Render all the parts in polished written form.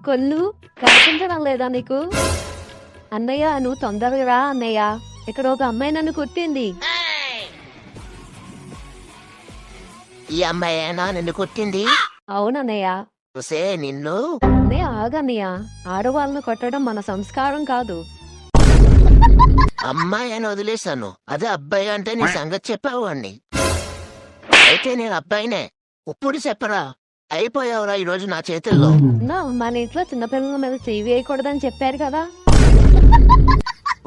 కొల్లు కనిపించడం లేదా నీకు? అన్నయ్య నువ్వు తొందరగా రా అన్నయ్య, ఇక్కడ ఒక అమ్మాయి నన్ను కొట్టింది. ఈ అమ్మాయేనా నిన్ను కొట్టింది? అవునన్నయ్య. చూసే నిన్ను. అన్నయ్య ఆగన్నయ్య, ఆడవాళ్ళను కొట్టడం మన సంస్కారం కాదు. అమ్మాయి అని వదిలేశాను, అదే అబ్బాయి అంటే నీ సంగతి చెప్పేవాడిని. అయితే నేను అబ్బాయినే. ఇప్పుడు చెప్పరా, అయిపోయావురా ఈ రోజు నా చేతుల్లో. మన ఇంట్లో చిన్నపిల్లల మీద చెయ్యి వేయకూడదని చెప్పారు కదా.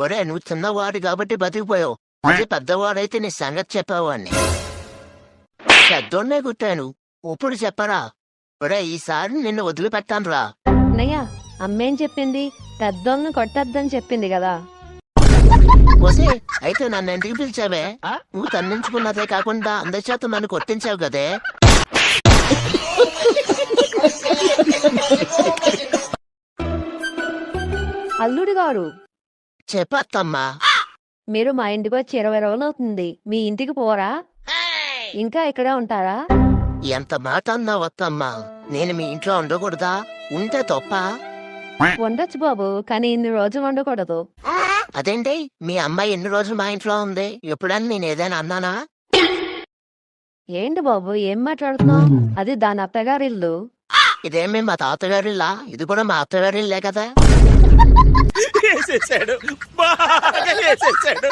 ఒరే నువ్వు చిన్నవాడు కాబట్టి బతికిపోయావు, అదే పెద్దవాడైతే నీ సంగతి చెప్పేవాడిని. పెద్దోన్నే కుట్టాను, ఇప్పుడు చెప్పరా. ఒరే ఈసారి నిన్ను వదిలిపెట్టాను రా. అన్నయ్య అమ్మేం చెప్పింది? పెద్దోళ్ళని కొట్టద్దని చెప్పింది కదా. వసే అయితే నన్ను ఎందుకు పిలిచావే? నువ్వు తన్నించుకున్నదే కాకుండా అందరి చేత నన్ను కొట్టించావు కదే. అల్లుడు గారు చెప్పత్తమ్మా. మీరు మా ఇంటికి వచ్చి 20 రోజులు అవుతుంది. మీ ఇంటికి పోరా? ఇంకా ఇక్కడే ఉంటారా? ఎంత మాట అన్నావత్తమ్మా, నేను మీ ఇంట్లో ఉండకూడదా? ఉంటే తప్ప? ఉండొచ్చు బాబు, కానీ ఇన్ని రోజులు ఉండకూడదు. అదేంటి మీ అమ్మాయి ఎన్ని రోజులు మా ఇంట్లో ఉంది? ఎప్పుడన్నా నేను ఏదైనా అన్నానా? ఏంటి బాబు ఏం మాట్లాడుతున్నావు? అది దాని అత్తగారిల్లు. ఇదేమి మా తాతగారిల్లా? ఇది కూడా మా అత్తగారిల్లే కదా. వేసేసాడు, బాగా వేసేసాడు.